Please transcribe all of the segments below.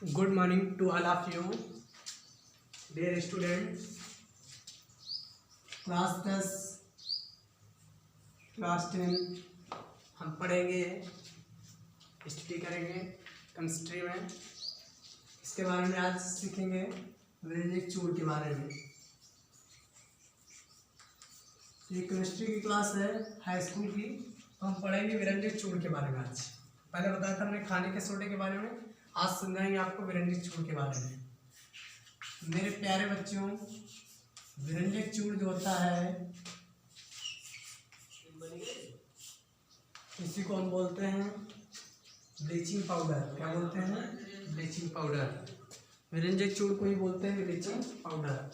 Good morning to all of you, dear students. Class 10 class 10 हम पढ़ेंगे, study करेंगे chemistry में। इसके बारे में आज सीखेंगे विरंजक चूड़ के बारे में। ये केमिस्ट्री की क्लास है हाई स्कूल की, तो हम पढ़ेंगे विरंजक चूड़ के बारे में। आज पहले बताया था हमने खाने के सोडे के बारे में, आज समझाएंगे आपको विरंजक चूड़ के बारे में। मेरे प्यारे बच्चों, विरंजक चूड़ जो होता है इसी को हम बोलते हैं ब्लीचिंग पाउडर। क्या बोलते हैं? Bleaching powder. विरंजक चूड़ को ही बोलते हैं ब्लीचिंग पाउडर।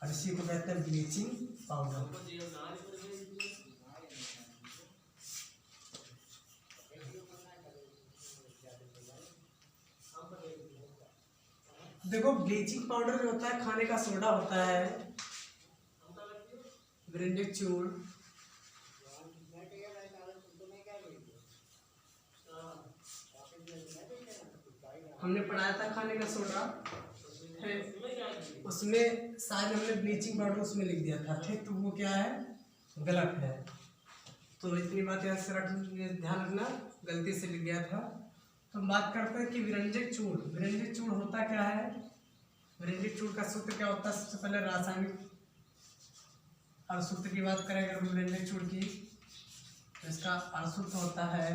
और इसी को कहते हैं ब्लीचिंग पाउडर। देखो, ब्लीचिंग पाउडर जो होता है खाने का सोडा होता है। विरंजक चूड़ हमने पढ़ाया था खाने का सोडा है, उसमें शायद हमने ब्लीचिंग पाउडर उसमें लिख दिया था, ठीक? तो वो क्या है? गलत है। तो इतनी बात याद से ध्यान रखना, गलती से लिख दिया था। तो हम बात करते हैं कि विरंजक चूड़। विरंजक चूड़ होता क्या है? विरंजक चूड़ का सूत्र क्या होता है? सबसे पहले रासायनिक सूत्र की बात करें अगर विरंजक चूड़ की, तो इसका सूत्र होता है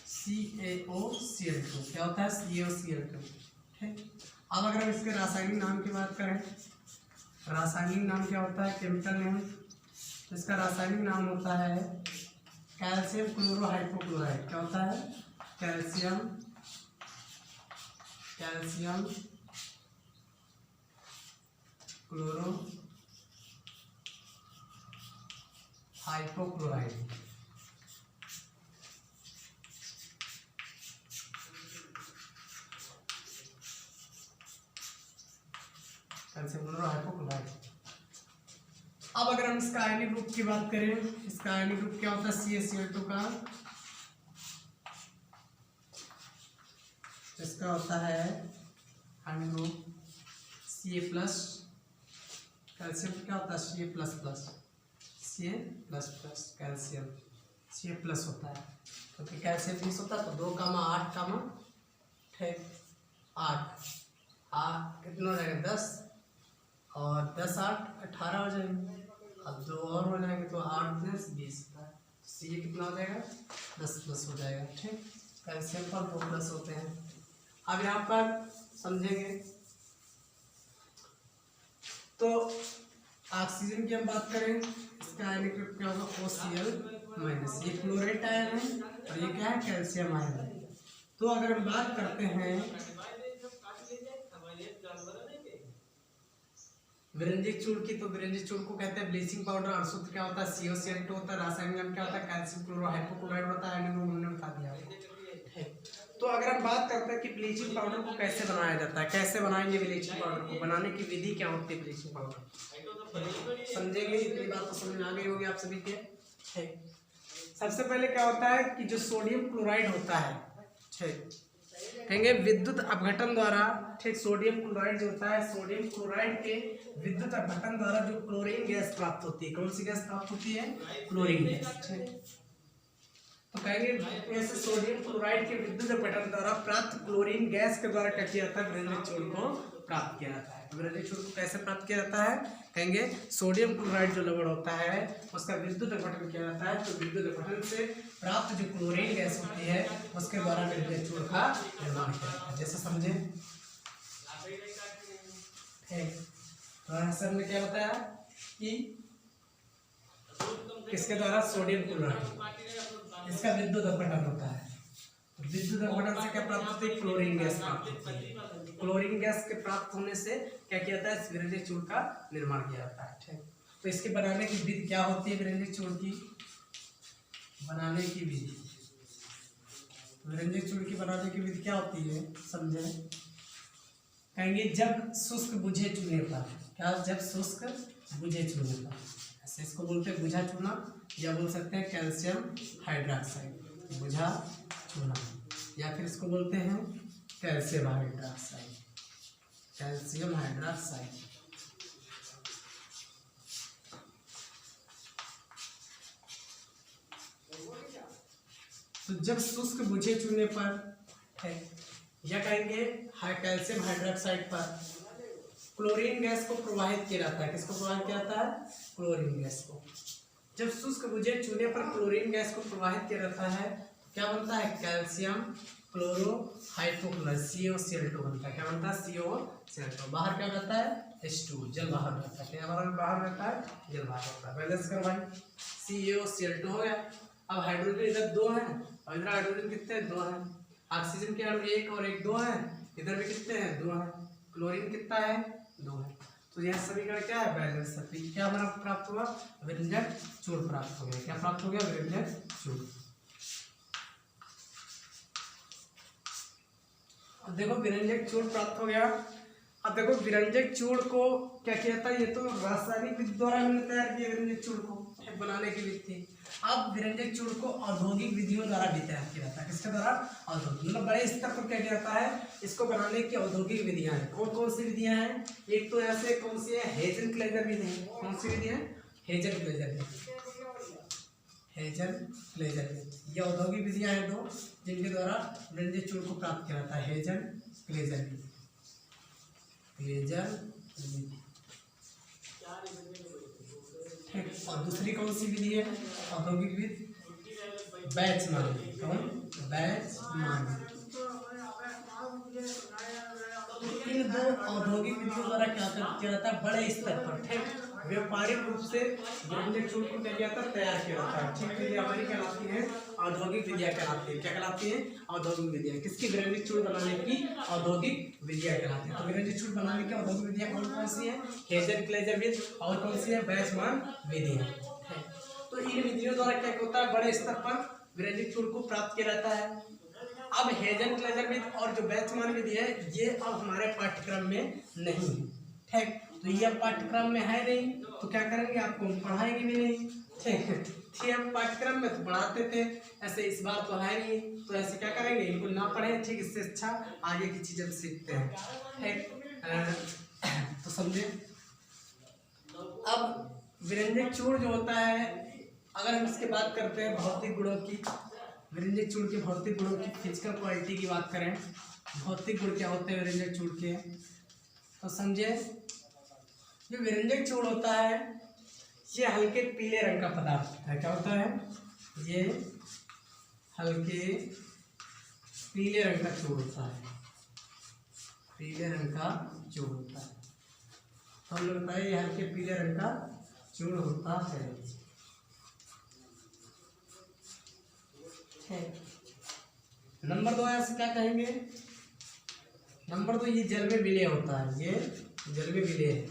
CaOCl2। क्या होता है? CaOCl2। ठीक। अब अगर हम इसके रासायनिक नाम की बात करें, रासायनिक नाम क्या होता है? Chemical name. तो इसका रासायनिक नाम होता है कैल्शियम क्लोरोहाइपोक्लोराइड। क्या होता है? Calcium chloro hypochloride. Calcium chloro hypochloride. अब अगर हम इसका आयनिक ग्रुप की बात करें, इसका आयनिक ग्रुप क्या होता है? CaCl2 का इसका होता है आयनिक ग्रुप Ca+। कैल्शियम क्या होता है? Ca++। कैल्शियम Ca+ होता है, क्योंकि कैल्शियम 20 होता है, तो 2, 8, ठीक 8 कितना हो जाएगा? 10 और 10, 8, 18 हो जाएंगे। अब 2 और हो जाएंगे तो 8, 10, 20 होता है। Ca कितना हो जाएगा? 10+ हो जाएगा। ठीक, कैल्शियम पर 2+ होते हैं। अब यहाँ पर समझेंगे तो ऑक्सीजन की हम बात करें, इसका आयनिक ग्रुप क्या होगा? OCl-। ये क्लोराइड आयन है और ये क्या है? कैल्शियम आयन है। तो अगर हम बात करते हैं विरंजक चूड़ की, तो विरंजक चूड़ को कहते हैं ब्लीचिंग पाउडर और सूत्र क्या होता है? CaOCl2 होता है। रासायनिक नाम क्या होता है? कैल्शियम क्लोरोहाइपोक्लोराइड होता है। आयनिक ग्रुप हमने बता दिया। तो अगर हम बात करते हैं कि ब्लीचिंग पाउडर को कैसे बनाया जाता है, कैसे बनाएंगे ब्लीचिंग पाउडर को, बनाने की विधि क्या होती है ब्लीचिंग पाउडर, समझेंगे। इतनी बात तो समझ में आ गई होगी आप सभी के। ठीक, सबसे पहले क्या होता है कि जो सोडियम क्लोराइड होता है, ठीक, कहेंगे विद्युत अपघटन द्वारा, ठीक, सोडियम क्लोराइड जो होता है, सोडियम क्लोराइड के विद्युत अपघटन द्वारा जो क्लोरीन गैस प्राप्त होती है। कौन सी गैस प्राप्त होती है? Chlorine gas. ठीक, तो कहेंगे ऐसे सोडियम क्लोराइड के विद्युत अपघटन द्वारा प्राप्त क्लोरीन गैस के द्वारा क्या किया जाता है? विरंजक चूड़ को प्राप्त किया जाता है। विरंजक चूड़ को कैसे प्राप्त किया जाता है? कहेंगे सोडियम क्लोराइड जो लवण होता है उसका विद्युत अपघटन किया जाता है, तो विद्युत अपघटन से प्राप्त जो क्लोरीन गैस होती है उसके द्वारा विरंजक चूड़ का निर्माण किया जाता है। जैसे समझे? सर ने क्या बताया कि किसके द्वारा? सोडियम क्लोराइड, इसका विद्युत अपघटन होता है। विद्युत अपघटन से क्या प्राप्त होती है? क्लोरीन गैस प्राप्त होती है। क्लोरीन गैस के प्राप्त होने से क्या किया जाता है? विरंजक चूड़ का निर्माण किया जाता है। ठीक, तो इसके बनाने की विधि क्या होती है? विरंजक चूड़ की बनाने की विधि, विरंजक चूड़ की बनाने की विधि क्या होती है? समझे? कहेंगे जब शुष्क बुझे चूल्हे पर, क्या? जब शुष्क बुझे चूने पर, ऐसे इसको बोलते हैं बुझा चूना, या बोल सकते हैं कैल्शियम हाइड्रोक्साइड, बुझा चूना, या फिर इसको बोलते हैं कैल्शियम हाइड्रोक्साइड, कैल्शियम हाइड्रोक्साइड। तो जब शुष्क बुझे चूने पर है, या कहेंगे कैल्शियम हाइड्रोक्साइड पर क्लोरीन गैस को प्रवाहित किया जाता है। किसको प्रवाहित किया जाता है? क्लोरीन गैस को। जब शुष्क बुझे चूने पर क्लोरीन गैस को प्रवाहित किया जाता है, क्या बनता है? कैल्शियम क्लोरो हाइपोक्लोराइड, CaCl2 बनता है। क्या बनता है? CaCl2। बाहर क्या रहता है? H2, जल बाहर रहता है। क्या बाहर रहता है? जल बाहर रहता है। बैलेंस करो भाई, CaCl2 हो गया। अब हाइड्रोजन इधर 2 है और इधर हाइड्रोजन कितने हैं? 2 हैं। ऑक्सीजन के अणु 1 और 1 2 है, इधर भी कितने हैं? 2 हैं। क्लोरीन कितना है? 2 है। तो यह समीकरण क्या है? बैलेंस है। क्या हमारा प्राप्त हुआ? विरंजक चूर्ण प्राप्त हो गया। क्या प्राप्त हो गया? विरंजक चूर्ण। अब देखो विरंजक चूर्ण प्राप्त हो गया। अब देखो विरंजक चूर्ण को क्या किया था? ये तो रासायनिक विधि द्वारा हमने तैयार किया विरंजक चूर्ण को, बनाने की विधि थी। अब विरंजक चूर्ण को औद्योगिक विधियों द्वारा भी तैयार किया जाता है। किसके द्वारा? औद्योगिक, मतलब बड़े स्तर पर क्या किया जाता है? इसको बनाने की औद्योगिक विधियां हैं। कौन कौन सी विधियां हैं? एक तो ऐसे कौन सी है? हेजन-क्लेजर विधि। कौन सी विधि है? हेजन-क्लेजर विधि। हेजन-क्लेजर विधि, ये औद्योगिक विधियां हैं दो, जिनके द्वारा विरंजक चूर्ण को प्राप्त किया जाता है। हेजन-क्लेजर विधि, क्लेजर विधि। और दूसरी कौन सी विधि है? औद्योगिक विधि बैचमान विधि। कौन? बैचमान विधि। इन दो औद्योगिक विधियों द्वारा क्या किया जाता है? बड़े स्तर पर, ठीक, व्यापारिक रूप से विरंजक चूर्ण को क्या किया जाता है? तैयार किया जाता है। ठीक, तो ये हमारी कहलाती है औद्योगिक विधियां कहलाती है। क्या कहलाती है? औद्योगिक विधियां। किसकी? विरंजक चूर्ण बनाने की औद्योगिक विधियां कहलाती है। तो विरंजक चूर्ण बनाने की औद्योगिक विधियां कौन कौन सी है? हेजन-क्लेजर विधि, और कौन सी है? बैचमान विधि है। तो इन विधियों द्वारा क्या होता है? बड़े स्तर पर विरंजक चूर्ण को प्राप्त किया जाता है। अब हेजन-क्लेजर विधि और जो बैचमान विधि है, ये अब हमारे पाठ्यक्रम में नहीं है। ठीक, तो ये पाठ्यक्रम में है नहीं, तो क्या करेंगे? आपको हम पढ़ाएंगे भी नहीं। ठीक, थी हम पाठ्यक्रम में तो पढ़ाते थे, ऐसे इस बार तो है नहीं, तो ऐसे क्या करेंगे? इनको ना पढ़ें। ठीक, इससे अच्छा आगे की चीजें हम सीखते हैं। ठीक, तो समझे। अब विरंजक चूर्ण जो होता है, अगर हम इसके बात करते हैं भौतिक गुणों की, विरंजक चूर्ण के भौतिक गुणों की, फिजिकल क्वालिटी की बात करें, भौतिक गुण क्या होते हैं विरंजक चूर्ण के, तो समझे। जो विरंजक चूर्ण होता है, ये हल्के पीले रंग का पदार्थ होता है। क्या होता है? ये हल्के पीले रंग का चूर्ण होता है। पीले रंग का चूर्ण होता है। तो हमने बताया ये हल्के पीले रंग का चूर्ण होता है। नंबर 2 ऐसे क्या कहेंगे? नंबर 2, ये जल में विलय होता है। ये जल में विलय है,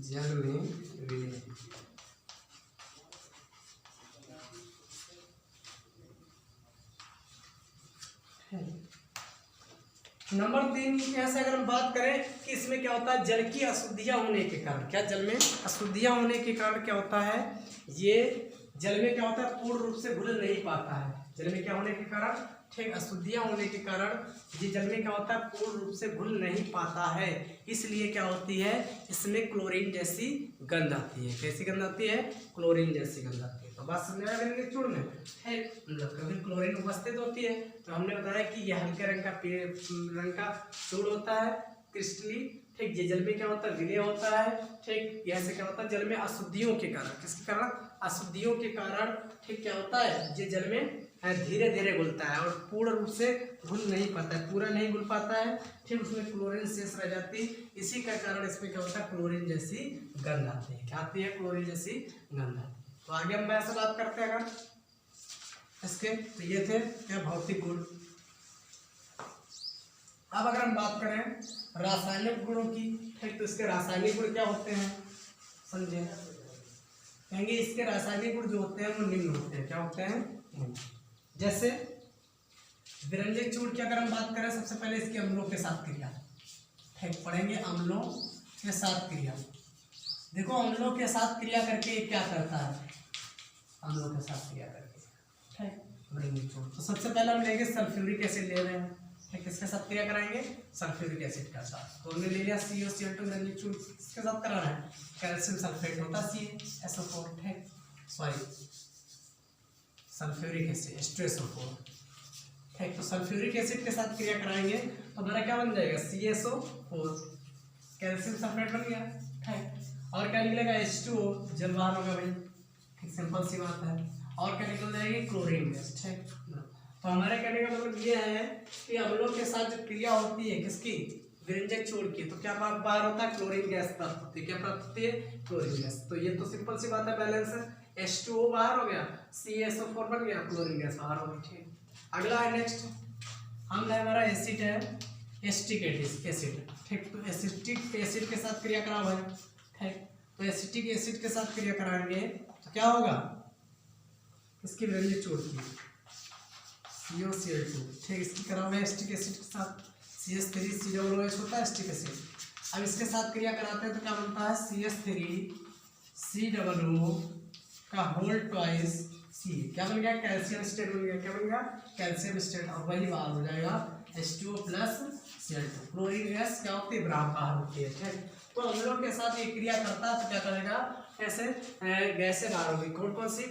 जल में विलय। नंबर 3 ऐसे अगर हम बात करें कि इसमें क्या होता है? जल की अशुद्धियां होने के कारण, क्या जल में अशुद्धियां होने के कारण क्या होता है? ये जल में क्या होता है? पूर्ण रूप से घुल नहीं पाता है। जल में क्या होने के कारण? ठीक, अशुद्धियां होने के कारण ये जल में क्या होता है? पूर्ण रूप से घुल नहीं पाता है। इसलिए क्या होती है? इसमें क्लोरीन जैसी गंध आती है। कैसी गंध आती है? क्लोरीन जैसी गंध आती है। तो बात समझ में विरंजक चूर्ण में है, मतलब कभी क्लोरीन उपस्थित होती है। तो हमने बताया कि ये हल्के रंग का चूर्ण होता है, क्रिस्टली। ठीक, ये जल में क्या होता है? विलय होता है। ठीक, ऐसे क्या होता है? जल में अशुद्धियों के कारण, किसके कारण? अशुद्धियों के कारण। ठीक, क्या होता है? ये जल में धीरे धीरे घुलता है और पूर्ण रूप से घुल नहीं पाता है, पूरा नहीं घुल पाता है। ठीक, उसमें क्लोरीन शेष रह जाती है। इसी का कारण इसमें क्या होता है? क्लोरीन जैसी गंध आती है। क्या आती है? क्लोरीन जैसी गंध आती है। तो आगे हम ऐसे बात करते हैं अगर इसके, तो ये थे क्या? भौतिक गुण। अब अगर हम बात करें रासायनिक गुणों की, ठीक, तो इसके रासायनिक गुण क्या होते हैं? समझे, कहेंगे इसके रासायनिक गुण जो होते हैं वो निम्न होते हैं। क्या होते हैं? जैसे विरंजक चूर्ण की अगर हम बात करें, सबसे पहले इसके अम्लों के साथ क्रिया, ठीक, पढ़ेंगे अम्लों के साथ क्रिया। देखो अम्लों के साथ क्रिया करके क्या करता है, अम्लों के साथ क्रिया करके, ठीक, ब्रिंजिंग चूर्ण। तो सबसे पहले हम लेंगे सल्फ्यूरिक एसिड ले रहे हैं, किसके साथ क्रिया कराएंगे, सल्फ्यूरिक एसिड के साथ। तो हमने ले लिया CuCl2 ब्रिंजिंग चूर्ण, किसके साथ कराना है, कैल्शियम सल्फेट होता CaSO4, ठीक, सॉरी सल्फ्यूरिक एसिड H2SO4, ठीक। तो सल्फ्यूरिक एसिड के साथ क्रिया कराएंगे तो हमारा क्या बन जाएगा, CaSO4, कैल्शियम सल्फेट बन गया, ठीक। और क्या निकलेगा, H2O, जल बाहर होगा भाई, ठीक, सिंपल सी बात है। और क्या निकल जाएगी, क्लोरीन गैस, ठीक। तो हमारे कहने का मतलब ये है कि अम्लों के साथ जो क्रिया होती है किसकी, विरंजक चूर्ण की, तो क्या बाहर होता है, क्लोरीन गैस प्राप्त होती है, क्या प्राप्त होती है, क्लोरीन गैस। तो ये तो सिंपल सी बात है, बैलेंस है, H2O बाहर हो गया, CaSO4 बन गया, क्लोरीन गैस बाहर हो गई, ठीक। अगला है नेक्स्ट, हम हमारा एसिड है एसिटिक एसिड, ठीक। तो एसिटिक एसिड के साथ क्रिया कराओ भाई, ठीक। तो एसिटिक एसिड के साथ क्रिया कराएंगे तो क्या होगा, इसकी विरंजक चूर्ण की CuCl2, ठीक, इसकी कराओगे एसिटिक एसिड के साथ, CH3COOH होता है एसिटिक एसिड। अब इसके साथ क्रिया कराते हैं तो क्या बनता है, CH3COO का होल ट्वाइस C, क्या बन गया, कैल्शियम स्टेट बन गया, क्या बन गया, कैल्शियम स्टेट। और वही बाहर हो जाएगा H2O plus Cl2, chlorine gas क्या होती है, बाहर होती है, ठीक। तो अम्लों के साथ ये क्रिया करता है तो क्या करेगा, ऐसे गैसें बाहर होगी, कौन सी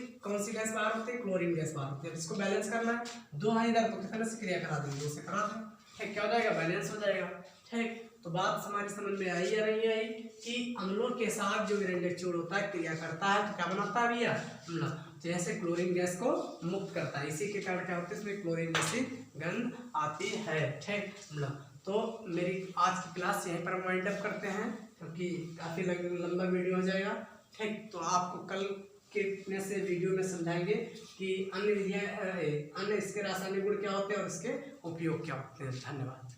गैस बाहर होती है, क्लोरीन गैस बाहर होती है। इसको बैलेंस करना है, दो है इधर, तो कितने से क्रिया करा देंगे, उससे करा दें, ठीक, क्या हो जाएगा, बैलेंस हो जाएगा, ठीक। तो बात हमारी समझ में आई या नहीं आई कि अम्लों के साथ जो विरंजक चूर्ण होता है क्रिया करता है तो क्या बनाता है भैया, अम्ल, जैसे क्लोरीन गैस को मुक्त करता है, इसी के कारण क्या होता है, इसमें क्लोरीन जैसी गंध आती है, ठीक, अम्ल। तो मेरी आज की क्लास यहीं पर वाइंड अप करते हैं क्योंकि काफ़ी लंबा वीडियो हो जाएगा, ठीक। तो आपको कल के से वीडियो में समझाएंगे कि अन्य विधियाँ, अन्य इसके रासायनिक गुण क्या होते हैं और इसके उपयोग क्या होते हैं। धन्यवाद।